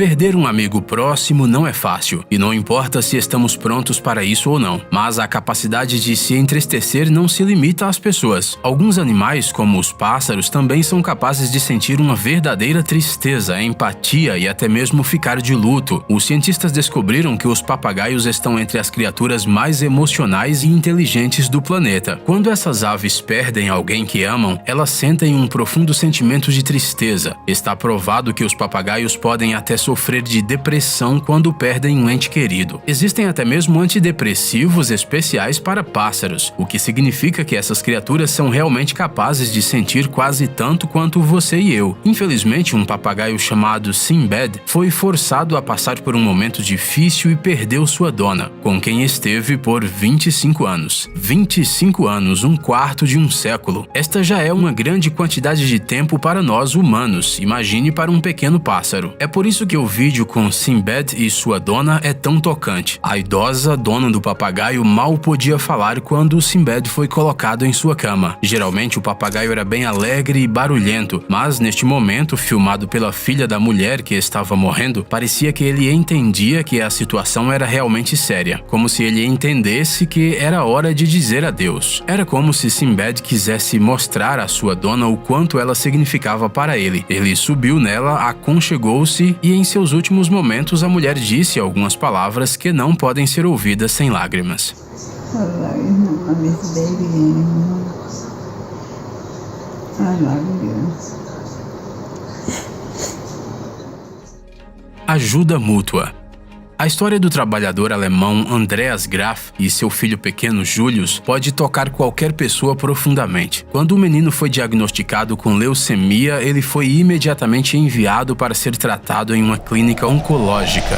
Perder um amigo próximo não é fácil, e não importa se estamos prontos para isso ou não, mas a capacidade de se entristecer não se limita às pessoas. Alguns animais, como os pássaros, também são capazes de sentir uma verdadeira tristeza, empatia e até mesmo ficar de luto. Os cientistas descobriram que os papagaios estão entre as criaturas mais emocionais e inteligentes do planeta. Quando essas aves perdem alguém que amam, elas sentem um profundo sentimento de tristeza. Está provado que os papagaios podem até sofrer de depressão quando perdem um ente querido. Existem até mesmo antidepressivos especiais para pássaros, o que significa que essas criaturas são realmente capazes de sentir quase tanto quanto você e eu. Infelizmente, um papagaio chamado Sinbad foi forçado a passar por um momento difícil e perdeu sua dona, com quem esteve por 25 anos. 25 anos, um quarto de um século. Esta já é uma grande quantidade de tempo para nós humanos, imagine para um pequeno pássaro. É por isso que o vídeo com Sinbad e sua dona é tão tocante. A idosa dona do papagaio mal podia falar quando Sinbad foi colocado em sua cama. Geralmente o papagaio era bem alegre e barulhento, mas neste momento, filmado pela filha da mulher que estava morrendo, parecia que ele entendia que a situação era realmente séria, como se ele entendesse que era hora de dizer adeus. Era como se Sinbad quisesse mostrar à sua dona o quanto ela significava para ele. Ele subiu nela, aconchegou-se e em seus últimos momentos a mulher disse algumas palavras que não podem ser ouvidas sem lágrimas. Ajuda mútua. A história do trabalhador alemão Andreas Graf e seu filho pequeno Julius pode tocar qualquer pessoa profundamente. Quando o menino foi diagnosticado com leucemia, ele foi imediatamente enviado para ser tratado em uma clínica oncológica.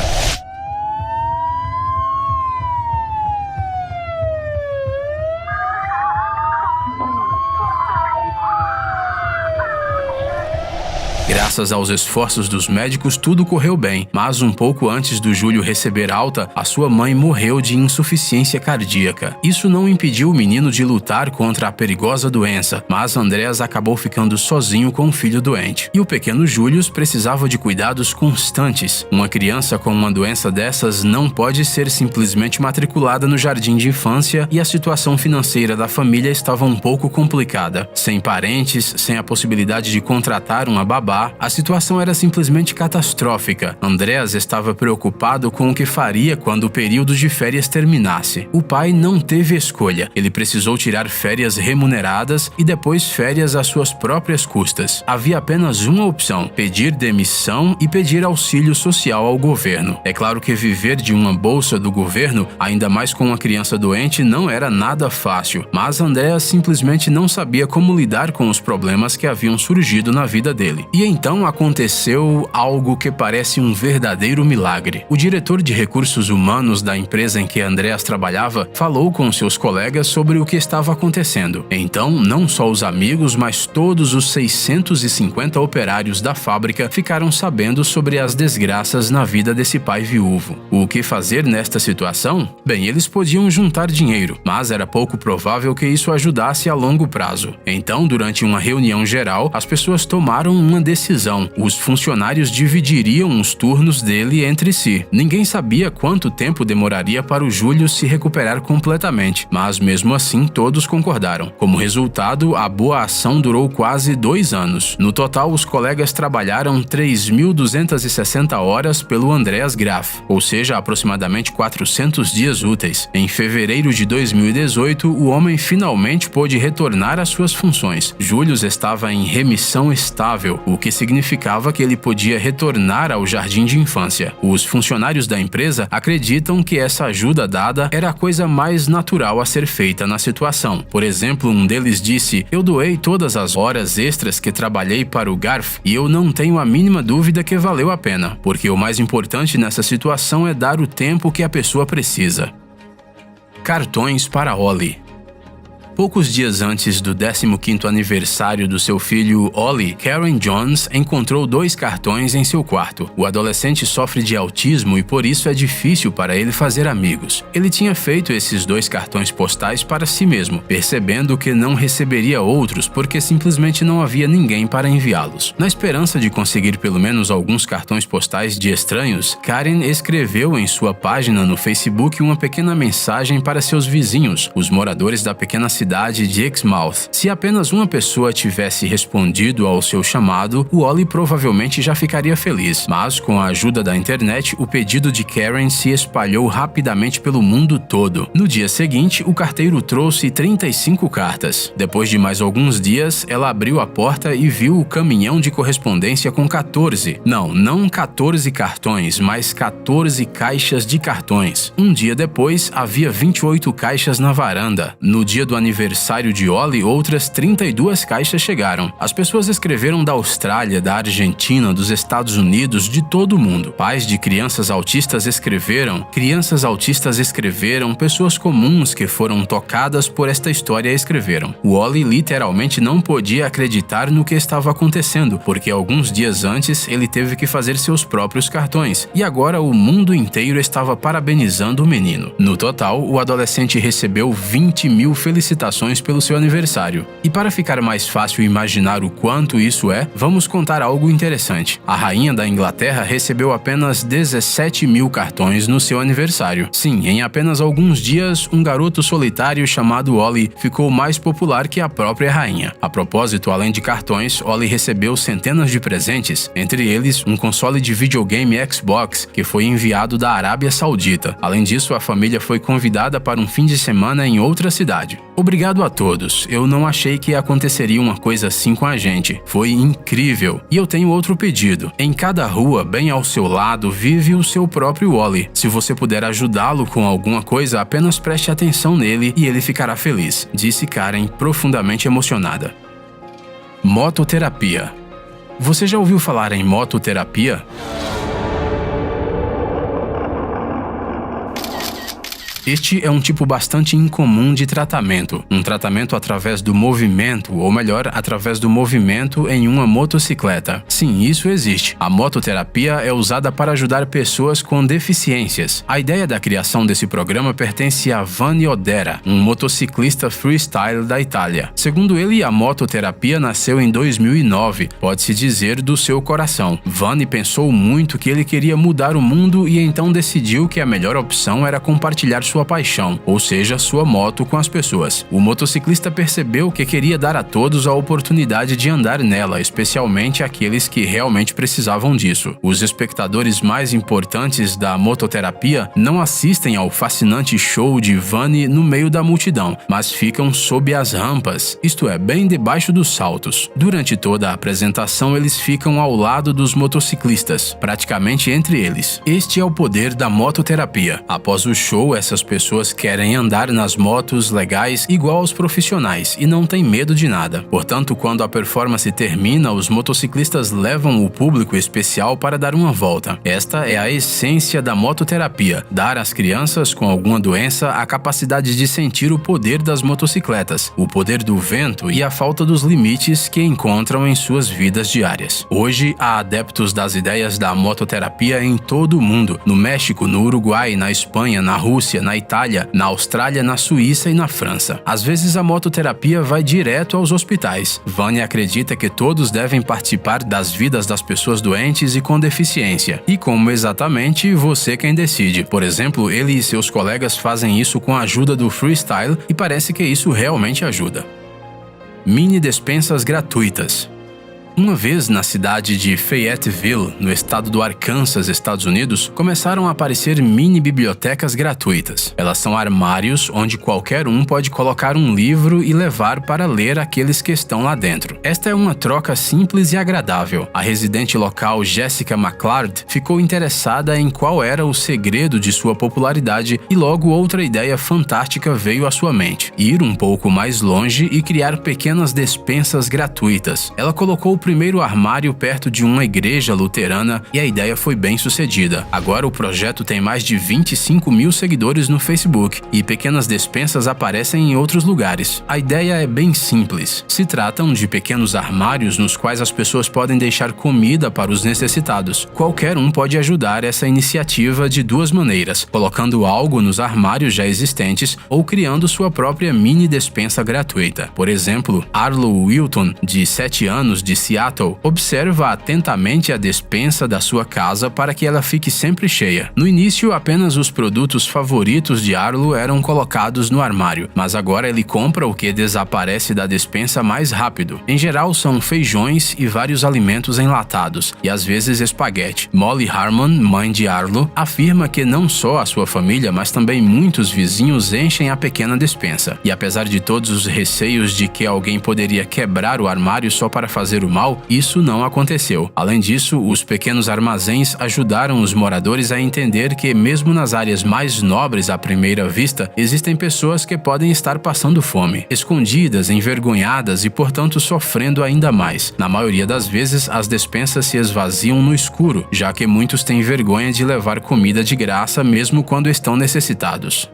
Graças aos esforços dos médicos, tudo correu bem, mas um pouco antes do Júlio receber alta, a sua mãe morreu de insuficiência cardíaca. Isso não impediu o menino de lutar contra a perigosa doença, mas Andreas acabou ficando sozinho com o filho doente. E o pequeno Júlio precisava de cuidados constantes. Uma criança com uma doença dessas não pode ser simplesmente matriculada no jardim de infância e a situação financeira da família estava um pouco complicada. Sem parentes, sem a possibilidade de contratar uma babá, a situação era simplesmente catastrófica. Andreas estava preocupado com o que faria quando o período de férias terminasse. O pai não teve escolha. Ele precisou tirar férias remuneradas e depois férias às suas próprias custas. Havia apenas uma opção: pedir demissão e pedir auxílio social ao governo. É claro que viver de uma bolsa do governo, ainda mais com uma criança doente, não era nada fácil, mas Andreas simplesmente não sabia como lidar com os problemas que haviam surgido na vida dele. E então aconteceu algo que parece um verdadeiro milagre. O diretor de recursos humanos da empresa em que Andreas trabalhava falou com seus colegas sobre o que estava acontecendo. Então, não só os amigos, mas todos os 650 operários da fábrica ficaram sabendo sobre as desgraças na vida desse pai viúvo. O que fazer nesta situação? Bem, eles podiam juntar dinheiro, mas era pouco provável que isso ajudasse a longo prazo. Então, durante uma reunião geral, as pessoas tomaram uma decisão. Os funcionários dividiriam os turnos dele entre si. Ninguém sabia quanto tempo demoraria para o Júlio se recuperar completamente, mas mesmo assim todos concordaram. Como resultado, a boa ação durou quase 2 anos. No total, os colegas trabalharam 3.260 horas pelo Andreas Graf, ou seja, aproximadamente 400 dias úteis. Em fevereiro de 2018, o homem finalmente pôde retornar às suas funções. Júlio estava em remissão estável, o que significava que ele podia retornar ao jardim de infância. Os funcionários da empresa acreditam que essa ajuda dada era a coisa mais natural a ser feita na situação. Por exemplo, um deles disse: "Eu doei todas as horas extras que trabalhei para o Garf e eu não tenho a mínima dúvida que valeu a pena, porque o mais importante nessa situação é dar o tempo que a pessoa precisa." Cartões para Holly. Poucos dias antes do 15º aniversário do seu filho Ollie, Karen Jones encontrou 2 cartões em seu quarto. O adolescente sofre de autismo e por isso é difícil para ele fazer amigos. Ele tinha feito esses 2 cartões postais para si mesmo, percebendo que não receberia outros porque simplesmente não havia ninguém para enviá-los. Na esperança de conseguir pelo menos alguns cartões postais de estranhos, Karen escreveu em sua página no Facebook uma pequena mensagem para seus vizinhos, os moradores da pequena cidade de Exmouth. Se apenas uma pessoa tivesse respondido ao seu chamado, o Ollie provavelmente já ficaria feliz. Mas, com a ajuda da internet, o pedido de Karen se espalhou rapidamente pelo mundo todo. No dia seguinte, o carteiro trouxe 35 cartas. Depois de mais alguns dias, ela abriu a porta e viu o caminhão de correspondência com 14. Não 14 cartões, mas 14 caixas de cartões. Um dia depois, havia 28 caixas na varanda. No dia do aniversário de Ollie, outras 32 caixas chegaram. As pessoas escreveram da Austrália, da Argentina, dos Estados Unidos, de todo o mundo. Pais de crianças autistas escreveram, pessoas comuns que foram tocadas por esta história escreveram. O Ollie literalmente não podia acreditar no que estava acontecendo, porque alguns dias antes ele teve que fazer seus próprios cartões, e agora o mundo inteiro estava parabenizando o menino. No total, o adolescente recebeu 20.000 felicitações pelo seu aniversário. E para ficar mais fácil imaginar o quanto isso é, vamos contar algo interessante. A rainha da Inglaterra recebeu apenas 17.000 cartões no seu aniversário. Sim, em apenas alguns dias, um garoto solitário chamado Ollie ficou mais popular que a própria rainha. A propósito, além de cartões, Ollie recebeu centenas de presentes, entre eles um console de videogame Xbox que foi enviado da Arábia Saudita. Além disso, a família foi convidada para um fim de semana em outra cidade. Obrigado a todos. Eu não achei que aconteceria uma coisa assim com a gente. Foi incrível. E eu tenho outro pedido. Em cada rua, bem ao seu lado, vive o seu próprio Ollie. Se você puder ajudá-lo com alguma coisa, apenas preste atenção nele e ele ficará feliz, disse Karen, profundamente emocionada. Mototerapia. Você já ouviu falar em mototerapia? Este é um tipo bastante incomum de tratamento, um tratamento através do movimento, ou melhor, através do movimento em uma motocicleta. Sim, isso existe. A mototerapia é usada para ajudar pessoas com deficiências. A ideia da criação desse programa pertence a Vanni Oddera, um motociclista freestyle da Itália. Segundo ele, a mototerapia nasceu em 2009, pode-se dizer do seu coração. Vanni pensou muito que ele queria mudar o mundo e então decidiu que a melhor opção era compartilhar sua paixão, ou seja, sua moto com as pessoas. O motociclista percebeu que queria dar a todos a oportunidade de andar nela, especialmente aqueles que realmente precisavam disso. Os espectadores mais importantes da mototerapia não assistem ao fascinante show de Vanni no meio da multidão, mas ficam sob as rampas, isto é, bem debaixo dos saltos. Durante toda a apresentação, eles ficam ao lado dos motociclistas, praticamente entre eles. Este é o poder da mototerapia. Após o show, essas pessoas querem andar nas motos legais igual aos profissionais e não têm medo de nada. Portanto, quando a performance termina, os motociclistas levam o público especial para dar uma volta. Esta é a essência da mototerapia, dar às crianças com alguma doença a capacidade de sentir o poder das motocicletas, o poder do vento e a falta dos limites que encontram em suas vidas diárias. Hoje, há adeptos das ideias da mototerapia em todo o mundo, no México, no Uruguai, na Espanha, na Rússia, na Itália, na Austrália, na Suíça e na França. Às vezes a mototerapia vai direto aos hospitais. Vanni acredita que todos devem participar das vidas das pessoas doentes e com deficiência. E como exatamente, você quem decide. Por exemplo, ele e seus colegas fazem isso com a ajuda do freestyle e parece que isso realmente ajuda. Mini despensas gratuitas. Uma vez na cidade de Fayetteville, no estado do Arkansas, Estados Unidos, começaram a aparecer mini bibliotecas gratuitas. Elas são armários onde qualquer um pode colocar um livro e levar para ler aqueles que estão lá dentro. Esta é uma troca simples e agradável. A residente local Jessica McClard ficou interessada em qual era o segredo de sua popularidade e logo outra ideia fantástica veio à sua mente: ir um pouco mais longe e criar pequenas despensas gratuitas. Ela colocou primeiro armário perto de uma igreja luterana e a ideia foi bem sucedida. Agora o projeto tem mais de 25 mil seguidores no Facebook e pequenas despensas aparecem em outros lugares. A ideia é bem simples. Se tratam de pequenos armários nos quais as pessoas podem deixar comida para os necessitados. Qualquer um pode ajudar essa iniciativa de duas maneiras: colocando algo nos armários já existentes ou criando sua própria mini despensa gratuita. Por exemplo, Arlo Wilton, de 7 anos, de Seattle, observa atentamente a despensa da sua casa para que ela fique sempre cheia. No início, apenas os produtos favoritos de Arlo eram colocados no armário, mas agora ele compra o que desaparece da despensa mais rápido. Em geral, são feijões e vários alimentos enlatados, e às vezes espaguete. Molly Harmon, mãe de Arlo, afirma que não só a sua família, mas também muitos vizinhos enchem a pequena despensa. E apesar de todos os receios de que alguém poderia quebrar o armário só para fazer o mal, isso não aconteceu. Além disso, os pequenos armazéns ajudaram os moradores a entender que, mesmo nas áreas mais nobres à primeira vista, existem pessoas que podem estar passando fome, escondidas, envergonhadas e, portanto, sofrendo ainda mais. Na maioria das vezes, as despensas se esvaziam no escuro, já que muitos têm vergonha de levar comida de graça mesmo quando estão necessitados.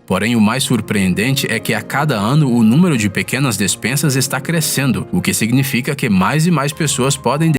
Porém, o mais surpreendente é que a cada ano o número de pequenas despensas está crescendo, o que significa que mais e mais pessoas podem